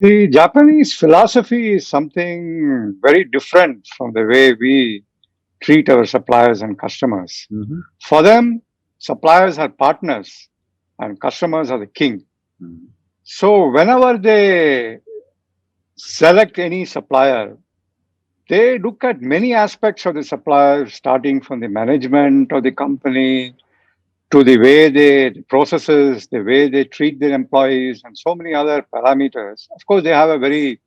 The Japanese philosophy is something very different from the way we treat our suppliers and customers. Mhm, For them, suppliers are partners and customers are the king. mhm, So, whenever they select any supplier, they look at many aspects of the supplier, starting from the management of the company to the way they the processes, the way they treat their employees, and so many other parameters. Of course, they have a very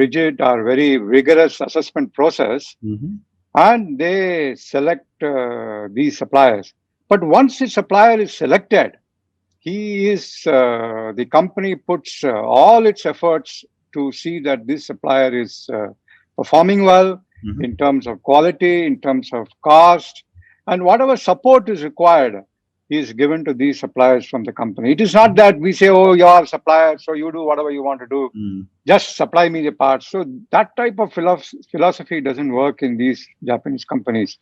rigid or very rigorous assessment process, mhm. and they select these suppliers. But once the supplier is selected, the company puts all its efforts to see that this supplier is performing well Mhm. in terms of quality, in terms of cost, and whatever support is required is given to these suppliers from the company. It is not Mhm. that we say, oh, you're a supplier, so you do whatever you want to do, Mm. just supply me the parts. So that type of philosophy doesn't work in these Japanese companies.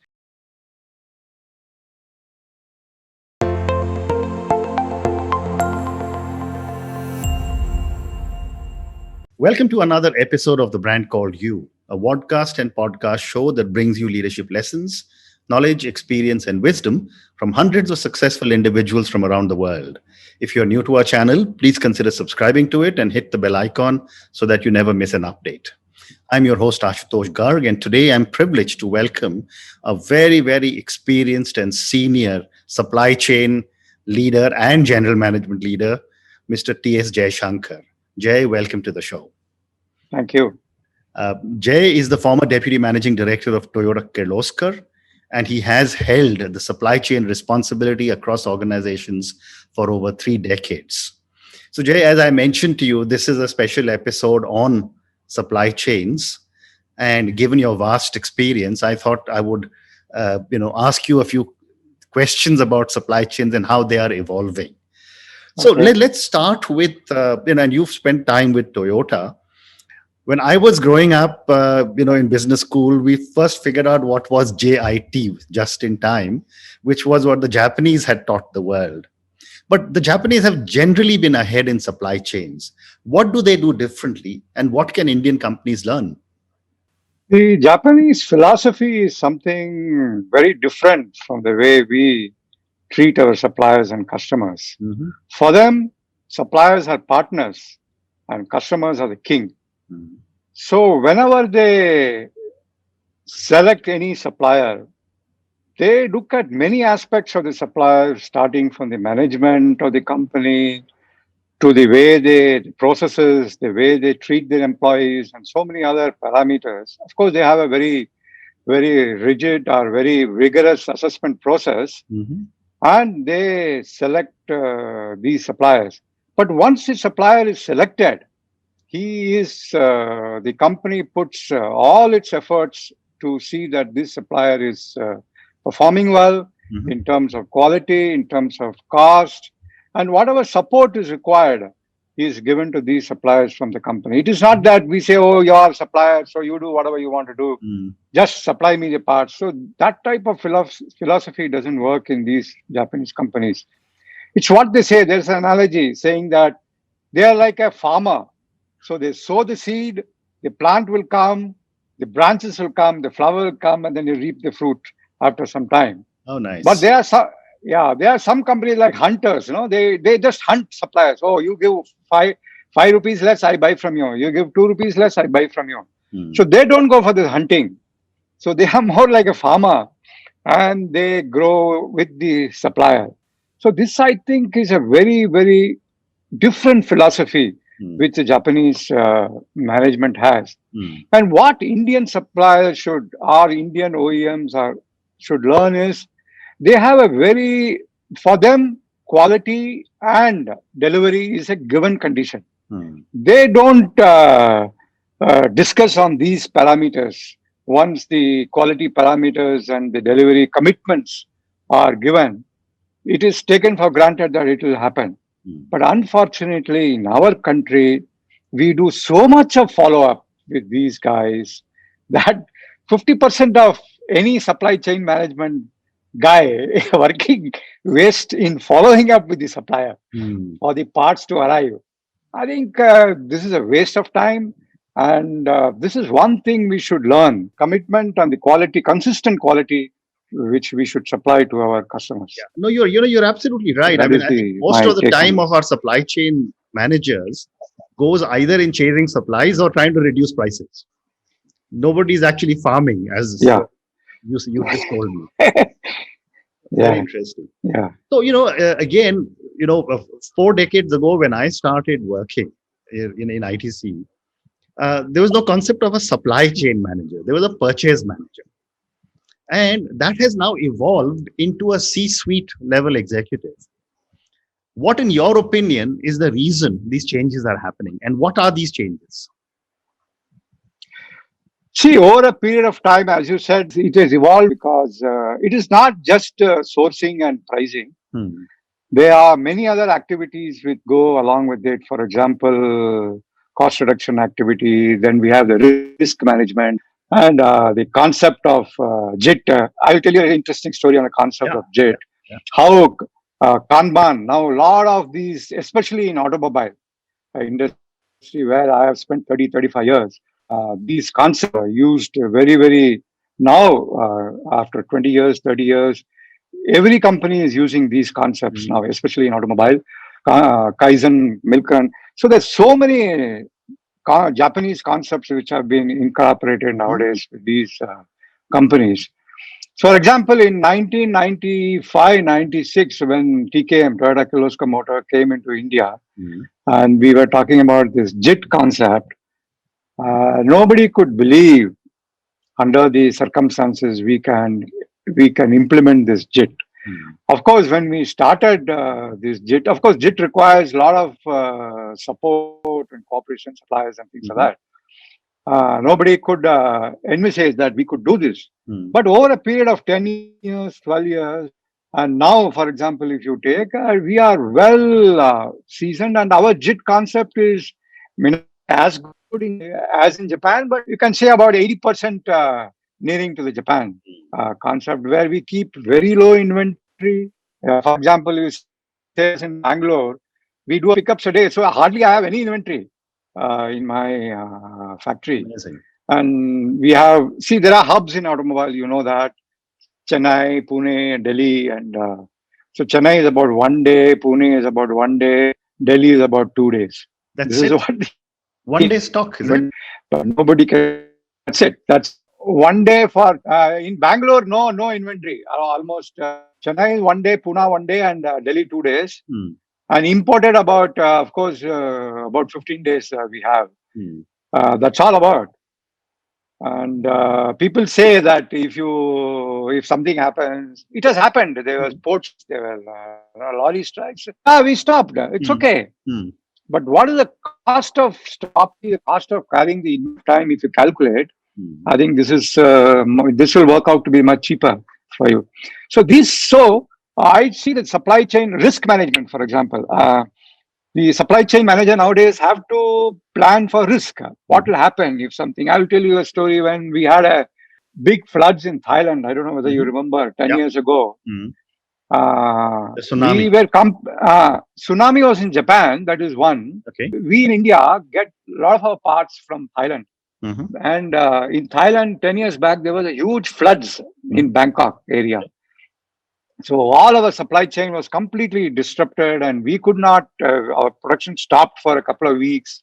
Welcome to another episode of The Brand Called You, a podcast and podcast show that brings you leadership lessons, knowledge, experience, and wisdom from hundreds of successful individuals from around the world. If you're new to our channel, please consider subscribing to it and hit the bell icon so that you never miss an update. I'm your host, Ashutosh Garg, and today I'm privileged to welcome a very, very experienced and senior supply chain leader and general management leader, Mr. T.S. Jayashankar. Jay, welcome to the show. Thank you. Jay is the former deputy managing director of Toyota Kirloskar, and he has held the supply chain responsibility across organizations for over 3 decades. So, Jay, as I mentioned to you, this is a special episode on supply chains. And given your vast experience, I thought I would, ask you a few questions about supply chains and how they are evolving. So Okay. let's start with, and you've spent time with Toyota. When I was growing up, in business school, we first figured out what was JIT, just in time, which was what the Japanese had taught the world. But the Japanese have generally been ahead in supply chains. What do they do differently, and what can Indian companies learn? The Japanese philosophy is something very different from the way we treat our suppliers and customers. Mhm, For them, suppliers are partners and customers are the king. mhm, So, whenever they select any supplier, they look at many aspects of the supplier, starting from the management of the company to the way the processes, the way they treat their employees, and so many other parameters. Of course, they have a very rigid or very rigorous assessment process, mhm, and they select these suppliers. But once the supplier is selected, the company puts all its efforts to see that this supplier is performing well mhm. in terms of quality, in terms of cost, and whatever support is required is given to these suppliers from the company. It is not that we say, oh, you're a supplier, so you do whatever you want to do, Mm. just supply me the parts. So that type of philosophy doesn't work in these Japanese companies. It's what they say. There's an analogy saying that they are like a farmer. So they sow the seed, the plant will come, the branches will come, the flower will come, and then you reap the fruit after some time. Oh, But nice. there are some, yeah, there are some companies like hunters. They just hunt suppliers. Oh, you give five rupees less, I buy from you. You give 2 rupees less, I buy from you. So Mm. they don't go for this hunting. So they are more like a farmer, and they grow with the supplier. So this, I think, is a very different philosophy Mm. which the Japanese management has. Mm. And what Indian suppliers should, or Indian OEMs should learn is they have a for them, quality and delivery is a given condition. Mm. They don't discuss on these parameters. Once the quality parameters and the delivery commitments are given, it is taken for granted that it will happen. Mm. But unfortunately, in our country, we do so much of follow up with these guys that 50% of any supply chain management guy working waste in following up with the supplier Mm. for the parts to arrive. I think this is a waste of time. And this is one thing we should learn commitment and the quality, consistent quality, which we should supply to our customers. Yeah. No, you're absolutely So right. I that mean, is I think the most my of the take on time of this. our supply chain managers goes either in chasing supplies or trying to reduce prices. Nobody's actually farming, as Yeah. you just told me. Very Yeah. interesting. Yeah. So, again, 4 decades ago when I started working in ITC, there was no concept of a supply chain manager. There was a purchase manager. And that has now evolved into a C-suite level executive. What, in your opinion, is the reason these changes are happening? And what are these changes? See, over a period of time, as you said, it has evolved because it is not just sourcing and pricing. Hmm. There are many other activities which go along with it. For example, cost reduction activity. Then we have the risk management and the concept of JIT. I'll tell you an interesting story on the concept Yeah, of JIT. yeah. How Kanban, now a lot of these, especially in automobile industry where I have spent 30, 35 years, these concepts are used very, very now after 20 years, 30 years. Every company is using these concepts Hmm. now, especially in automobile, Kaizen, Milken. So there's so many Japanese concepts which have been incorporated Mhm. nowadays with these companies. So, for example, in 1995, 96, when TKM, Toyota Kirloskar Motor, came into India, Hmm. and we were talking about this JIT concept, nobody could believe under the circumstances we can implement this JIT. Hmm. Of course, when we started this JIT, of course, JIT requires a lot of support and cooperation suppliers and things like Mhm. that. Nobody could envisage that we could do this. Hmm. But over a period of 10 years, 12 years, and now, for example, if you take, we are well seasoned, and our JIT concept is as good as in Japan, but you can say about 80% nearing to the Japan concept, where we keep very low inventory. For example, you say in Bangalore, we do pickups a day, so hardly I have any inventory in my factory. Amazing. And we have, see, there are hubs in automobile, you know that Chennai, Pune, Delhi. And so Chennai is about 1 day, Pune is about 1 day, Delhi is about 2 days. That's This is it. what the 1 day stock, is it? but nobody can. That's it. That's 1 day for in Bangalore. No inventory. Almost Chennai is 1 day, Pune 1 day, and Delhi 2 days. Hmm. And imported about, of course, about 15 days we have. Hmm. That's all about. And people say that if something happens, it has happened. There was ports, there were lorry strikes. We stopped. It's Hmm. okay. Hmm. But what is the cost of stopping? The cost of carrying the time? If you calculate, Hmm. I think this will work out to be much cheaper for you. So I see that supply chain risk management, for example. The supply chain manager nowadays have to plan for risk. What will happen if something? I will tell you a story when we had a big floods in Thailand. I don't know whether you Mhm. remember 10 Yeah. years ago. Hmm. The We tsunami. were tsunami was in Japan. That is one. Okay. We in India get a lot of our parts from Thailand. Mhm. And in Thailand, 10 years back, there was a huge floods in Bangkok area. So all our supply chain was completely disrupted, and we could not. Our production stopped for a couple of weeks,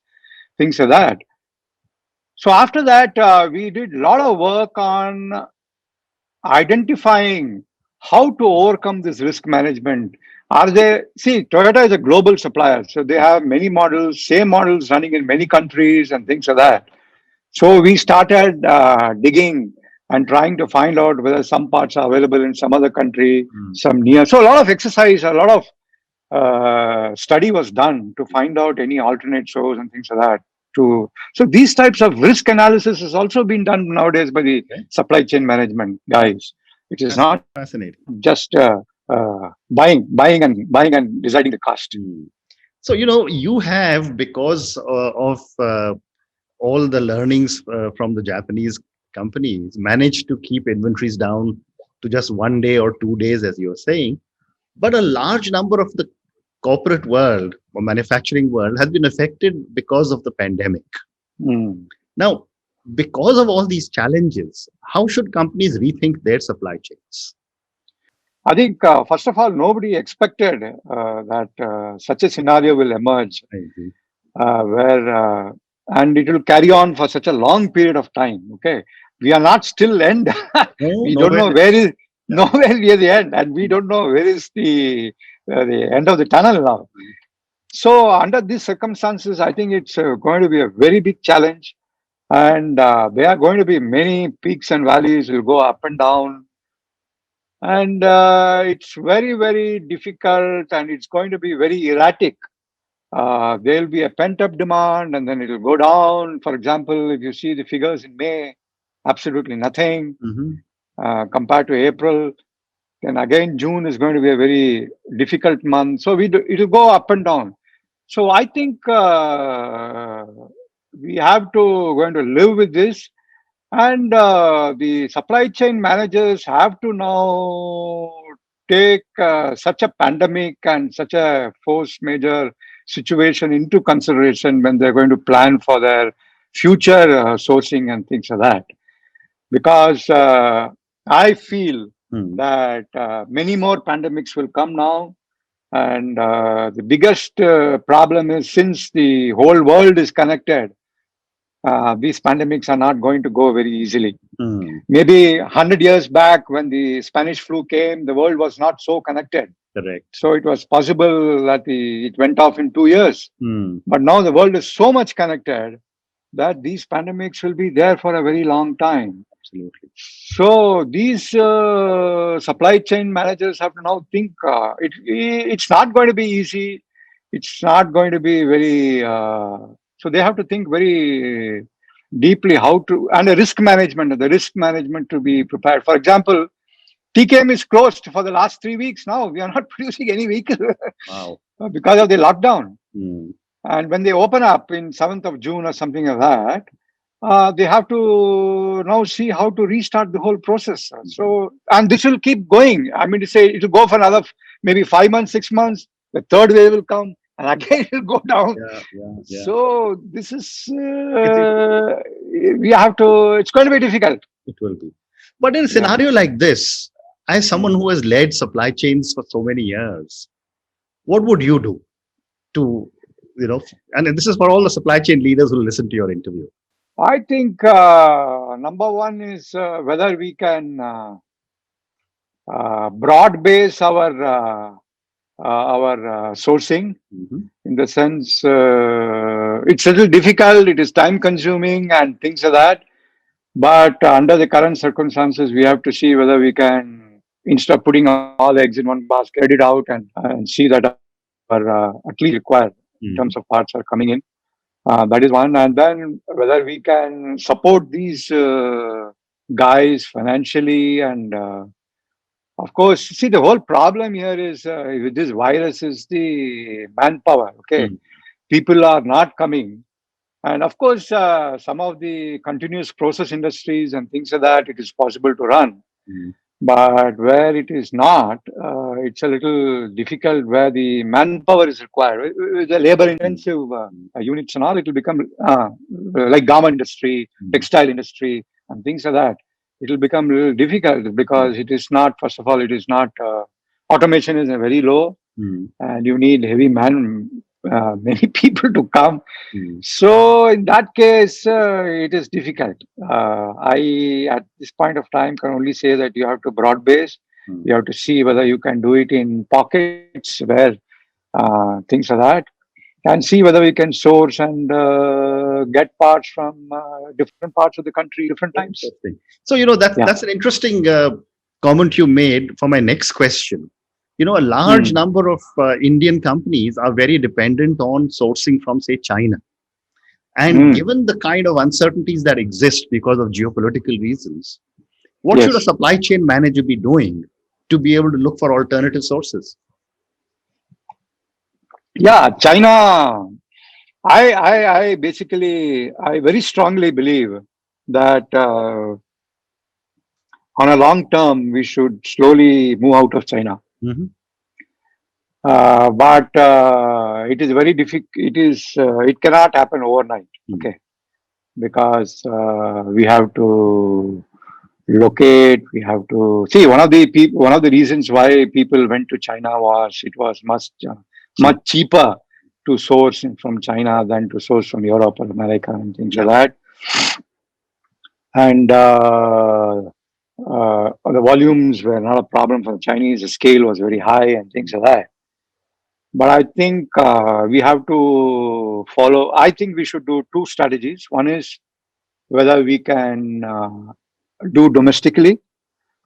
things like that. So after that, we did a lot of work on identifying how to overcome this risk management. Are they see Toyota is a global supplier, so they have many models, same models running in many countries and things like that. So we started digging and trying to find out whether some parts are available in some other country, Hmm. some near. So a lot of exercise, a lot of study was done to find out any alternate source and things like that. So these types of risk analysis has also been done nowadays by the Okay. supply chain management guys. It is That's not fascinating. just buying and deciding the cost. Hmm. So, you have, because of all the learnings from the Japanese companies, managed to keep inventories down to just 1 day or 2 days, as you're saying. But a large number of the corporate world or manufacturing world has been affected because of the pandemic. Mm. Now, because of all these challenges, how should companies rethink their supply chains? I think, first of all, nobody expected that such a scenario will emerge, I agree. where and it will carry on for such a long period of time. Okay, we are not still end. No, We don't nowhere. know where is Yeah. nowhere near the end, and we don't know where is the end of the tunnel now. So, under these circumstances, I think it's going to be a very big challenge, and there are going to be many peaks and valleys. Will go up and down, and it's very, very difficult, and it's going to be very erratic. There'll be a pent up demand and then it'll go down. For example, if you see the figures in May, absolutely nothing Mhm. compared to April. Then again, June is going to be a very difficult month. So it'll go up and down. So I think we have to going to live with this, and the supply chain managers have to now take such a pandemic and such a force major situation into consideration when they're going to plan for their future sourcing and things like that. Because I feel Hmm. that many more pandemics will come now. And the biggest problem is, since the whole world is connected, these pandemics are not going to go very easily. Hmm. Maybe 100 years back, when the Spanish flu came, the world was not so connected. Correct. So it was possible that it went off in 2 years. Hmm. But now the world is so much connected that these pandemics will be there for a very long time. Absolutely. So these supply chain managers have to now think. It's not going to be easy. It's not going to be very. So they have to think very deeply how to, and the risk management to be prepared. For example, TKM is closed for the last 3 weeks now. We are not producing any vehicle Wow. because of the lockdown. Hmm. And when they open up in 7th of June or something like that, they have to now see how to restart the whole process. So, and this will keep going. I mean to say, it will go for another maybe 5 months, 6 months. The third wave will come, and again it will go down. Yeah, yeah, yeah. So this is It's- we have to. It's going to be difficult. It will be. But in a Yeah. scenario like this, as someone who has led supply chains for so many years, what would you do to, and this is for all the supply chain leaders who listen to your interview. I think number one is whether we can broad base our sourcing, Mhm. in the sense it's a little difficult, it is time consuming and things like that. But under the current circumstances, we have to see whether we can, instead of putting all the eggs in one basket, spread it out and see that our at least required in terms of parts are coming in. That is one. And then whether we can support these guys financially. And of course, see, the whole problem here is with this virus is the manpower. Okay. Mm. People are not coming. And of course, some of the continuous process industries and things like that, it is possible to run. Mm. But where it is not, it's a little difficult where the manpower is required. With the labor intensive units and all, it will become like garment industry, textile industry, and things like that. It will become a little difficult because it is not, first of all, it is not, automation is very low, Mm. and you need heavy many people to come. Mm. So in that case, it is difficult. I, at this point of time, can only say that you have to broad base. Mm. You have to see whether you can do it in pockets where things are that, and see whether we can source and get parts from different parts of the country, different times. Interesting. So, Yeah. that's an interesting comment you made for my next question. A large Hmm. number of Indian companies are very dependent on sourcing from, say, China. And Hmm. given the kind of uncertainties that exist because of geopolitical reasons, what should a Yes. supply chain manager be doing to be able to look for alternative sources? Yeah, China. I basically, I very strongly believe that on a long term, we should slowly move out of China. Mhm. But it is very difficult. It cannot happen overnight. Mm. Okay, because we have to locate. We have to see one of the people. One of the reasons why people went to China was it was much cheaper to source from China than to source from Europe or America and things like that. And the volumes were not a problem for the Chinese. The scale was very high and things like that. But I think we have to follow. I think we should do two strategies. One is whether we can do domestically,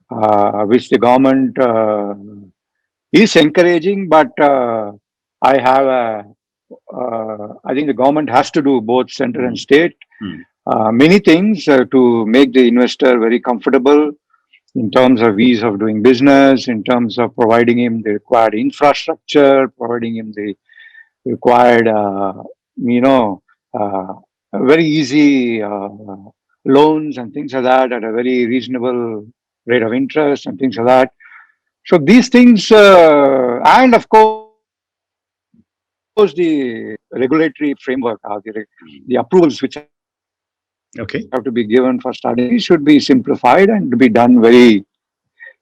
which the government is encouraging, but I think the government has to do both center and state. Mm. Many things to make the investor very comfortable in terms of ease of doing business, in terms of providing him the required infrastructure, providing him the required, uh, very easy loans and things like that at a very reasonable rate of interest and things like that. So these things, and of course, the regulatory framework, the approvals which Okay. have to be given for study should be simplified and to be done very.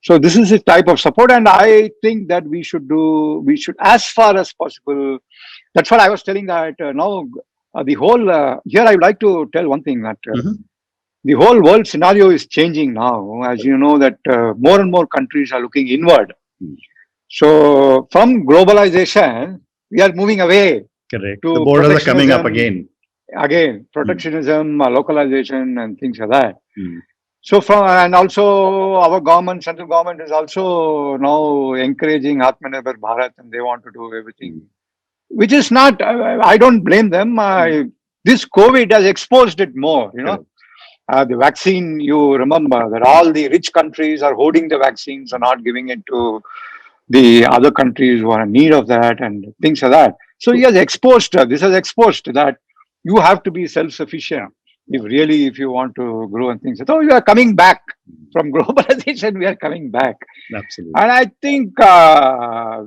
So this is a type of support, and I think that we should as far as possible. That's what I was telling that now the whole here I would like to tell one thing that Mhm. the whole world scenario is changing now. As you know that more and more countries are looking inward. Mm. So from globalization, we are moving away Correct. The to borders are coming up protectionism, again. protectionism, localization, and things like that. Mm. So from and also our government, central government is also now encouraging Atmanirbhar Bharat, and they want to do everything, which is not. I don't blame them. This COVID has exposed it more. Correct. The vaccine. You remember that all the rich countries are hoarding the vaccines and not giving it to the other countries who are in need of that and things like that. So he has exposed. This has exposed that you have to be self-sufficient if you want to grow and things. So we are coming back from globalization. We are coming back, Absolutely. and I think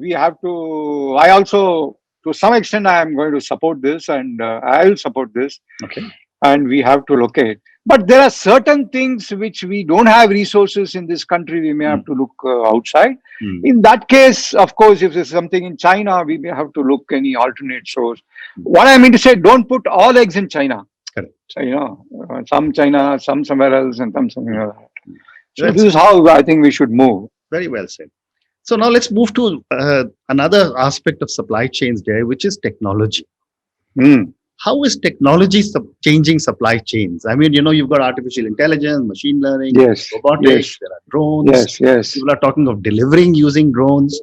we have to. I also, to some extent, I am going to support this, and I will support this. Okay. And we have to locate. But there are certain things which we don't have resources in this country. We may have to look outside. Mm. In that case, of course, if there's something in China, we may have to look any alternate source. What I mean to say, don't put all eggs in China. Correct. So, some China, some somewhere else, and some somewhere else. So Well this is how I think we should move. Very well said. So now let's move to another aspect of supply chains, Jay, which is technology. Mm. How is technology changing supply chains? I mean, you've got artificial intelligence, machine learning, Yes. robotics, Yes. there are drones. Yes. Yes. People are talking of delivering using drones.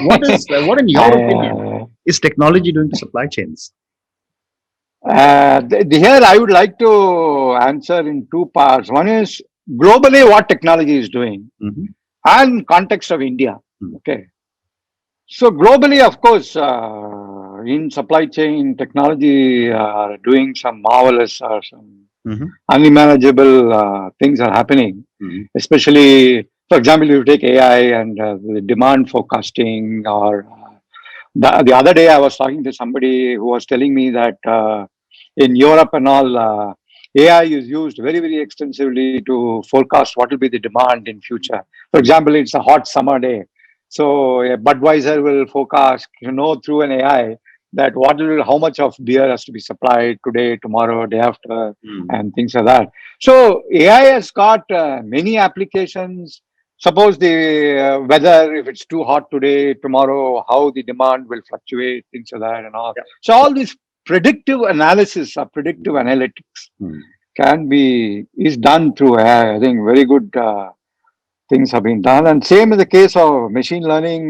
What in your opinion, is technology doing to supply chains? Here I would like to answer in two parts. One is globally what technology is doing, Mhm. and context of India. Mm. Okay. So globally, of course, in supply chain technology are doing some marvelous or some Mhm. unimaginable things are happening. Mhm. Especially, for example, if you take AI and the demand forecasting, or the other day I was talking to somebody who was telling me that in Europe and all, AI is used very, very extensively to forecast what will be the demand in future. For example, it's a hot summer day. So Budweiser will forecast, through an AI that how much of beer has to be supplied today, tomorrow, day after, Mm. and things like that. So AI has got many applications. Suppose the weather, if it's too hot today, tomorrow, how the demand will fluctuate, things like that and all. Yeah. So all this predictive analysis or predictive analytics Mm. is done through AI. I think very good things have been done. And same in the case of machine learning,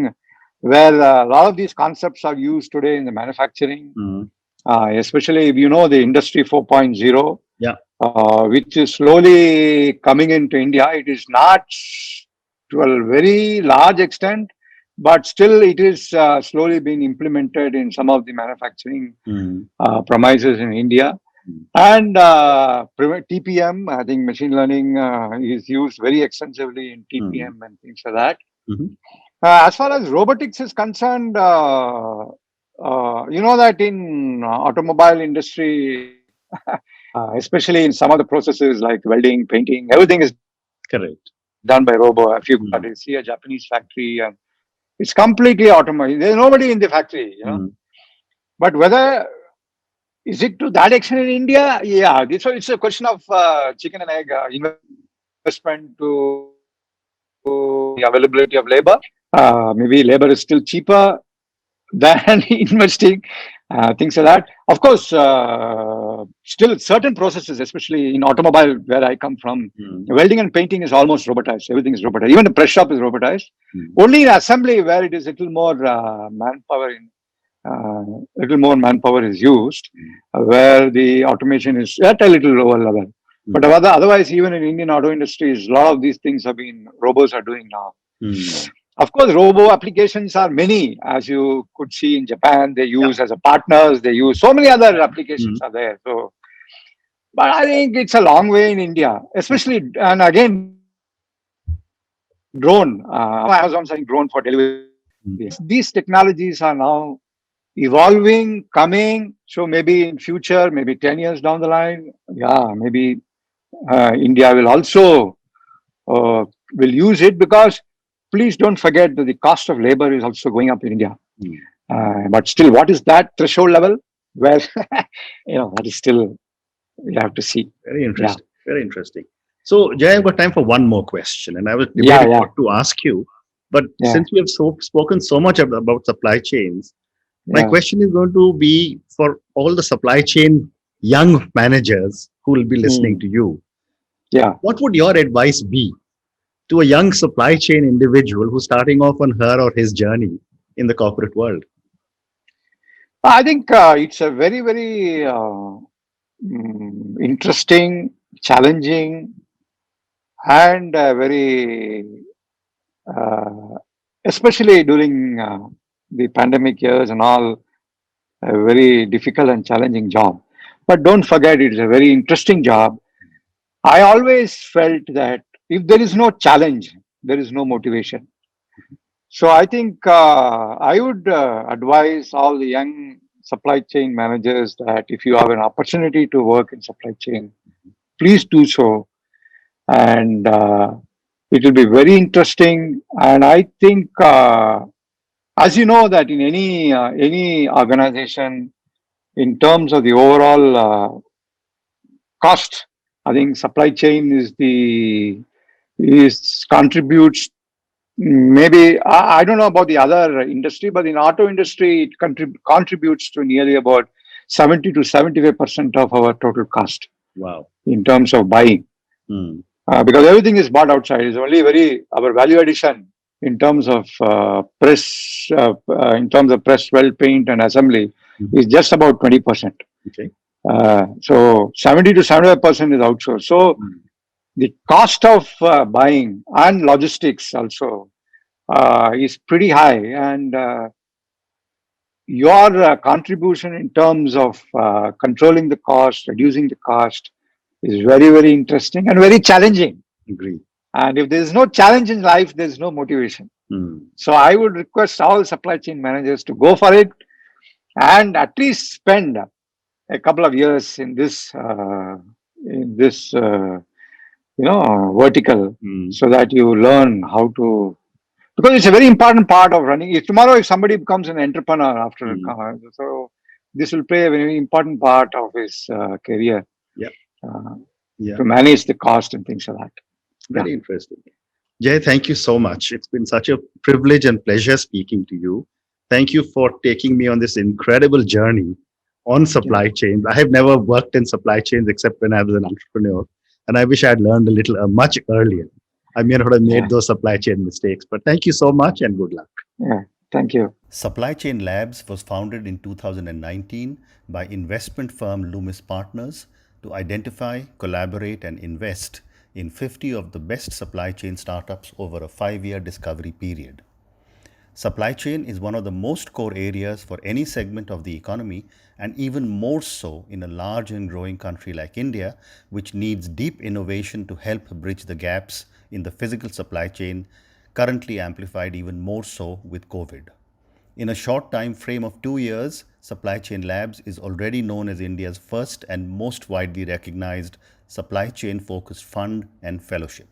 where a lot of these concepts are used today in the manufacturing, Mm. especially if you know the Industry 4.0, Yeah. which is slowly coming into India. It is not to a very large extent, but still it is slowly being implemented in some of the manufacturing Mm. premises in India. Mm. And TPM, I think machine learning is used very extensively in TPM and things like that. Mhm. As far as robotics is concerned, you know that in automobile industry, especially in some of the processes like welding, painting, everything is done by robo. If you Correct. see a Japanese factory, it's completely automated. There's nobody in the factory. Mm, But whether is it to that extent in India? Yeah, so it's a question of chicken and egg investment to the availability of labor. Maybe labor is still cheaper than investing, things like that. Of course, still certain processes, especially in automobile where I come from, mm, welding and painting is almost robotized. Everything is robotized. Even the press shop is robotized. mm, Only in assembly where it is little more little more manpower is used, where the automation is at a little lower level. But mm, otherwise, even in Indian auto industries, a lot of these things have been robots are doing now. mm, Of course, robo applications are many, as you could see in Japan. They yeah. use as a partners. They use so many other applications Mm, are there. So, but I think it's a long way in India, especially and again drone. Amazon selling drone for delivery. mm, These technologies are now evolving, coming. So maybe in future, maybe 10 years down the line, yeah, maybe India will also uh, will use it because please don't forget that the cost of labor is also going up in India. mm. But still, what is that threshold level? Well, that is still we have to see. Very Yeah, interesting. Very interesting. So, Jay, I've got time for one more question, and I was yeah, debating yeah, what to ask you. But yeah, since we have spoken so much about supply chains, my yeah, question is going to be for all the supply chain young managers who will be listening mm, to you. yeah. What would your advice be to a young supply chain individual who's starting off on her or his journey in the corporate world? I think it's a very, very interesting, challenging, and very, uh, especially during the pandemic years and all, a very difficult and challenging job. But don't forget, it's a very interesting job. I always felt that if there is no challenge, there is no motivation. So I think I would advise all the young supply chain managers that if you have an opportunity to work in supply chain, please do so. And it will be very interesting. And I think, as you know, that in any organization, in terms of the overall cost, I think supply chain is contributes. Maybe I don't know about the other industry, but in auto industry, it contributes to nearly about 70 to 75% of our total cost Wow. in terms of buying, Mm, because everything is bought outside. It's only very our value addition in terms of in terms of press, weld, paint, and assembly mhm. is just about 20%. Okay. So 70 to 75% is outsourced. So Mm, the cost of buying and logistics also is pretty high, and your contribution in terms of controlling the cost, reducing the cost, is very, very interesting and very challenging. agree. And if there is no challenge in life, there is no motivation. Mm, So I would request all supply chain managers to go for it and at least spend a couple of years in this vertical, mm, so that you learn how to, because it's a very important part of running. If tomorrow if somebody becomes an entrepreneur after mm. so this will play a very important part of his career, Yeah. uh, Yeah. to manage the cost and things like that. Yeah, Very interesting. Jay, thank you so much. It's been such a privilege and pleasure speaking to you. Thank you for taking me on this incredible journey on yeah, supply chains. I have never worked in supply chains except when I was an entrepreneur, and I wish I had learned a little much earlier. I may not have yeah, made those supply chain mistakes, but thank you so much and good luck. yeah. Thank you. Supply Chain Labs was founded in 2019 by investment firm Loomis Partners to identify, collaborate, and invest in 50 of the best supply chain startups over a 5-year discovery period. Supply chain is one of the most core areas for any segment of the economy, and even more so in a large and growing country like India, which needs deep innovation to help bridge the gaps in the physical supply chain, currently amplified even more so with COVID. In a short time frame of 2 years, Supply Chain Labs is already known as India's first and most widely recognized supply chain focused fund and fellowship.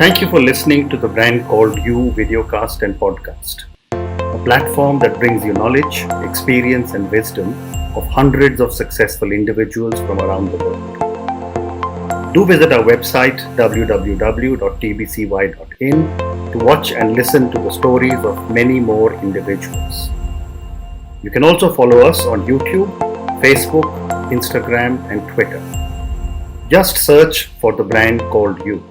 Thank you for listening to the Brand Called You videocast and podcast, a platform that brings you knowledge, experience, and wisdom of hundreds of successful individuals from around the world. Do visit our website www.tbcy.in to watch and listen to the stories of many more individuals. You can also follow us on YouTube, Facebook, Instagram, and Twitter. Just search for the Brand Called You.